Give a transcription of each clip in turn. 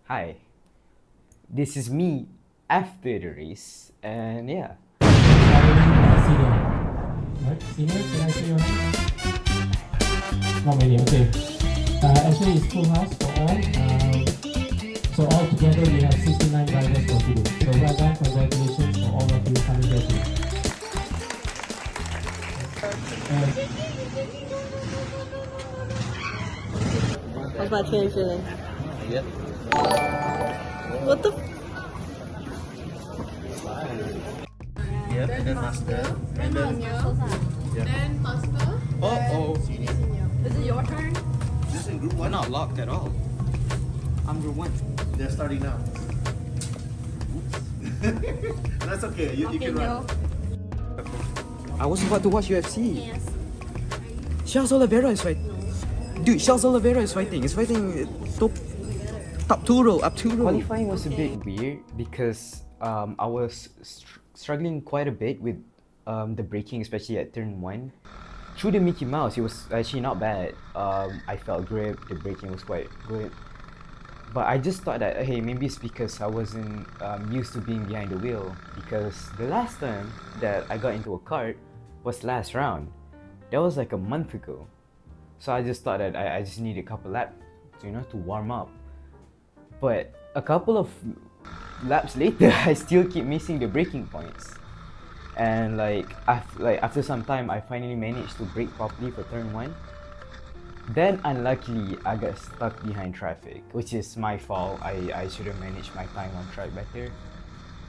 Hi, this is me after the race, and yeah. Senior. Right? Senior, can I say your name? Not many, okay. Actually, it's full house for all. So all together, we have 69 drivers for today. So well done, congratulations for all of you coming here today. How's my chair feeling? Yep. What the? Yep, and then master. And then Then pasta. oh. Is it your turn? This in group one. We're not locked at all. I'm group 1. They're starting now. That's okay. You can run. I was about to watch UFC. Yes. Charles Oliveira is fighting. Dude, Charles Oliveira is fighting. He's fighting top 2 row, up 2 row. Qualifying was a bit weird because I was struggling quite a bit with the braking, especially at turn 1. Through the Mickey Mouse, it was actually not bad. I felt grip, the braking was quite good. But I just thought that, hey, maybe it's because I wasn't used to being behind the wheel. Because the last time that I got into a kart was last round. That was like a month ago. So I just thought that I just need a couple laps, to warm up. But a couple of laps later, I still keep missing the braking points. And after some time, I finally managed to brake properly for turn 1. Then unluckily, I got stuck behind traffic, which is my fault. I should have managed my time on track better.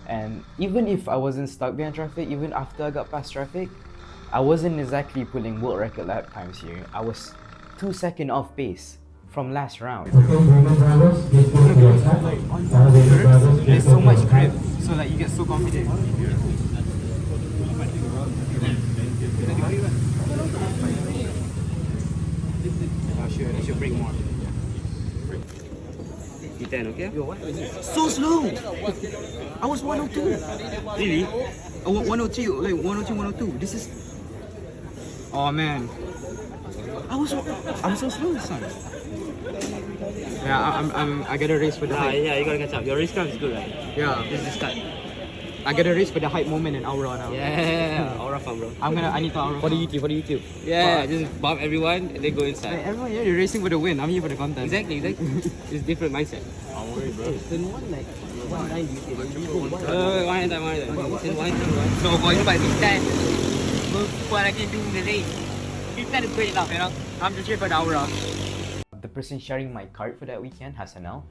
And even if I wasn't stuck behind traffic, even after I got past traffic, I wasn't exactly pulling world record lap times here. I was 2 seconds off pace from last round. There's so much grip, so like you get so confident. I should bring more. D10, okay? So slow! I was 102. Really? 103, like 102, 102. This is. Oh man. I'm so slow this time. Yeah, I gotta race for the hype. Yeah, you gotta catch up. Your race car is good, right? Yeah. This is the start. I gotta race for the hype moment in Aura now. Yeah, aura fun, bro. I need to Aura. For the YouTube. Yeah, just bump everyone and then go inside. Like, everyone here, you're racing for the win. I'm here for the content. Exactly. It's different mindset. Don't worry, bro. Turn 1 like 190. One time. Turn 1. So going by P10, what I can do in the race. P10 is good enough, I'm just here for the Aura. The person sharing my cart for that weekend, Hassanal,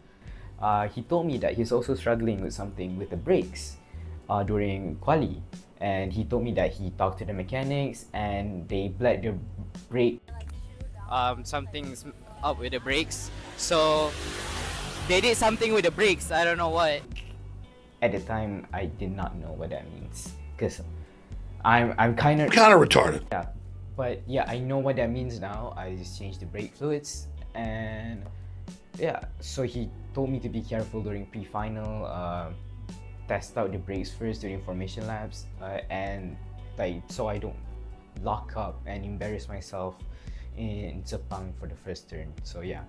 he told me that he's also struggling with something with the brakes during quali. And he told me that he talked to the mechanics and they bled the brake. Something's up with the brakes. So they did something with the brakes. I don't know what. At the time, I did not know what that means because I'm kind of retarded. Yeah, but yeah, I know what that means now. I just changed the brake fluids and yeah. So he told me to be careful during pre-final. Test out the brakes first during formation laps, and so I don't lock up and embarrass myself in Sepang for the first turn. So yeah,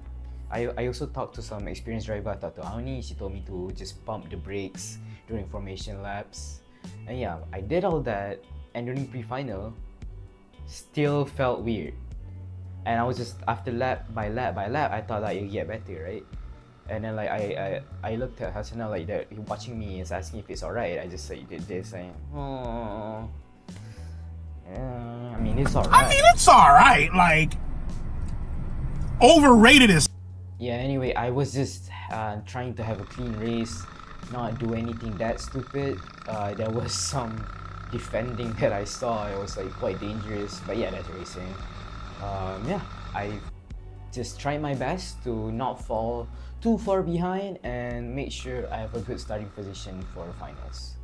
I also talked to some experienced driver. I talked to Auni. She told me to just pump the brakes during formation laps, and yeah, I did all that. And during pre-final, still felt weird. And I was just after lap by lap, I thought that it'd get better, right? And then I looked at Hassanal like that, he watching me, is asking if it's alright. I just did this, saying, oh, yeah, I mean it's alright. It's alright, like, overrated is. Yeah, anyway, I was just trying to have a clean race, not do anything that stupid. There was some defending that I saw, it was like quite dangerous, but yeah, that's racing. Yeah, I just try my best to not fall too far behind and make sure I have a good starting position for finals.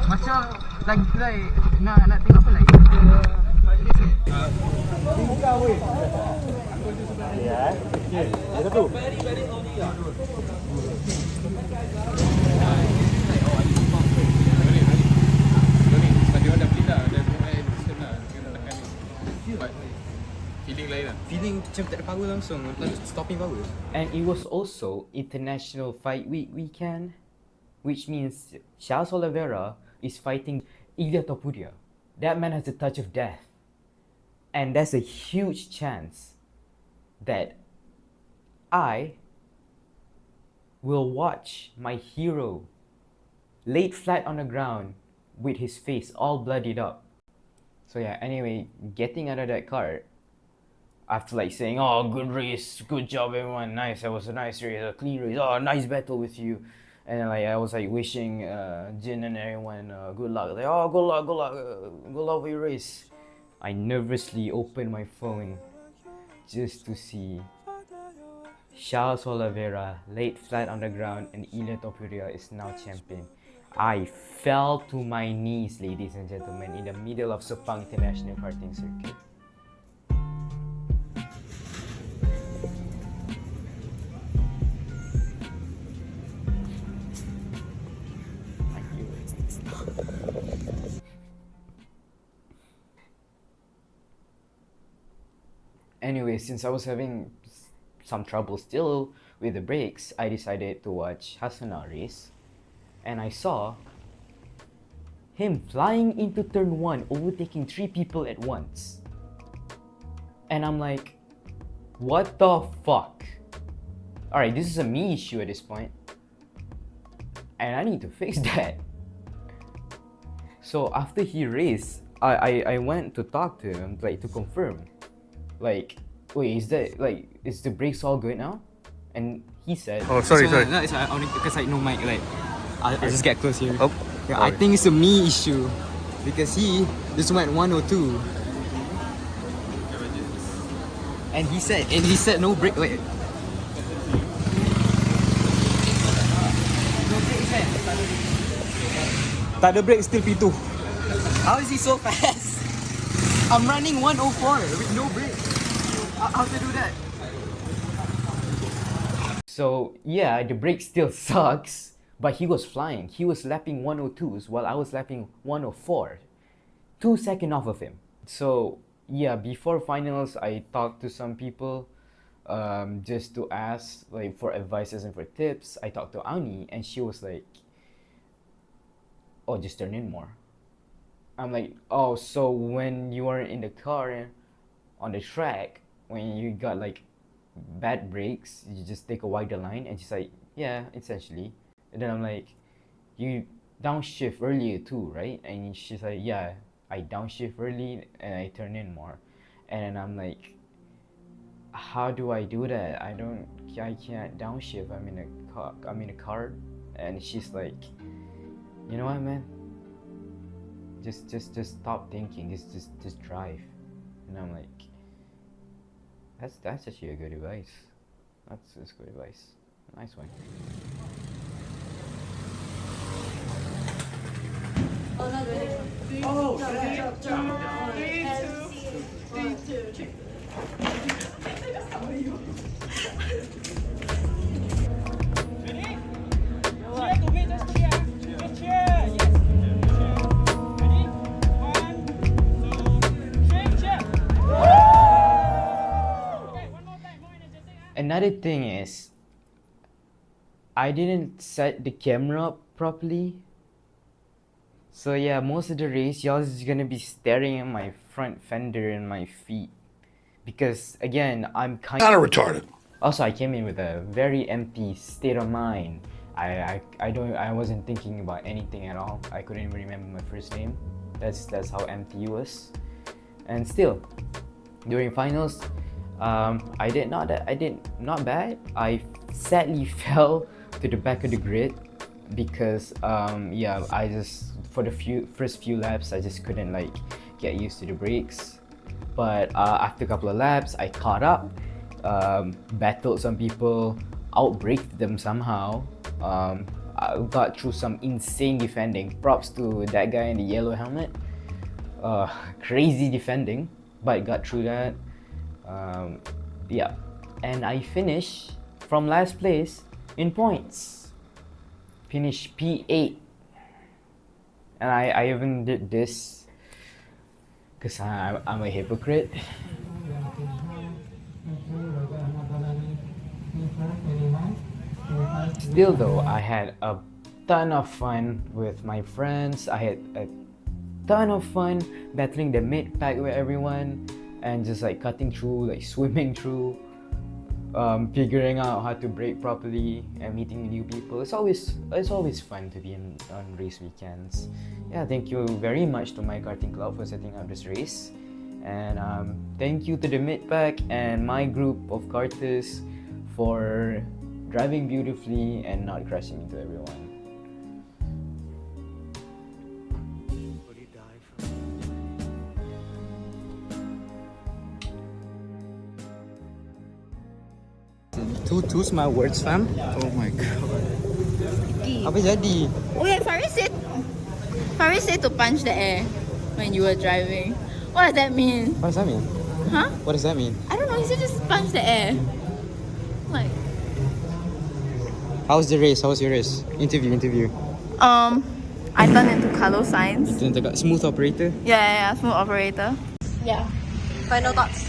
Macam lagi nak tengok apa lagi? Feeling like feeling macam tak ada power langsung, like stopping power. And it was also International Fight Week weekend, which means Charles Oliveira is fighting Ilia Topuria. That man has the touch of death. And there's a huge chance that I will watch my hero laid flat on the ground with his face all bloodied up. So yeah, anyway, getting out of that cart, after like saying, oh, good race, good job everyone, nice, that was a nice race, a clean race, oh, nice battle with you. And then, like I was like wishing Jin and everyone good luck. Like, oh, good luck, good luck with your race. I nervously opened my phone just to see Charles Oliveira laid flat on the ground and Ilia Topuria is now champion. I fell to my knees, ladies and gentlemen, in the middle of Sepang International Karting Circuit. Anyway, since I was having some trouble still with the brakes, I decided to watch Hasana race. And I saw him flying into turn 1, overtaking 3 people at once. And I'm like, what the fuck? Alright, this is a me issue at this point. And I need to fix that. So after he raced, I went to talk to him, like to confirm. Like, wait, is the brakes all good now? And he said, Oh, sorry. No, it's only because I know Mike, like, I'll just get close here. Oh, yeah, I think it's a me issue. Because he just went 102. And he said no brake, wait. No brakes, man. Tak ada brake, still P2. How is he so fast? I'm running 104 with no brake. How to do that? So yeah, the brake still sucks, but he was flying. He was lapping 102s while I was lapping 104. 2 seconds off of him. So yeah, before finals, I talked to some people just to ask like for advices and for tips. I talked to Auni and she was like, oh, just turn in more. I'm like, oh, so when you are in the car on the track, when you got like bad brakes, you just take a wider line? And she's like, yeah, essentially. And then I'm like, you downshift earlier too, right? And she's like, yeah, I downshift early and I turn in more. And I'm like, how do I do that? I can't downshift. I'm in a car. And she's like, you know what, man? Just stop thinking. Just drive. And I'm like, that's actually a good advice. That's good advice. Nice one. Oh, three, two. Another thing is, I didn't set the camera up properly. So yeah, most of the race, y'all is gonna be staring at my front fender and my feet. Because again, I'm kind of retarded. Also, I came in with a very empty state of mind. I wasn't thinking about anything at all. I couldn't even remember my first name. That's how empty it was. And still, during finals, I did not bad. I sadly fell to the back of the grid because yeah, I just for the first few laps I just couldn't like get used to the brakes. But after a couple of laps, I caught up, battled some people, outbraked them somehow. I got through some insane defending. Props to that guy in the yellow helmet. Crazy defending, but got through that. Yeah, and I finished from last place in points. Finished P8. And I even did this because I'm a hypocrite. Still though, I had a ton of fun with my friends. I had a ton of fun battling the mid pack with everyone and just like cutting through, like swimming through, figuring out how to brake properly and meeting new people. It's always fun to be on race weekends. Yeah, thank you very much to my karting club for setting up this race, and thank you to the mid pack and my group of karters for driving beautifully and not crashing into everyone. Two smart words, fam. Oh my god. Apa jadi? Oh yeah, Faris said to punch the air when you were driving. What does that mean? What does that mean? Huh? What does that mean? I don't know, he said just punch the air. Like How's the race? How was your race? Interview. I turned into Carlos Sainz. Smooth operator. Yeah, smooth operator. Yeah. Final thoughts.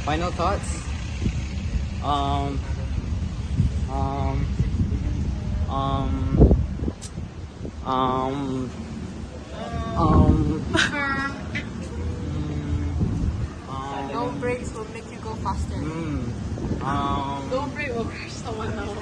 Final thoughts. No brakes will make you go faster. No brake will crash someone else.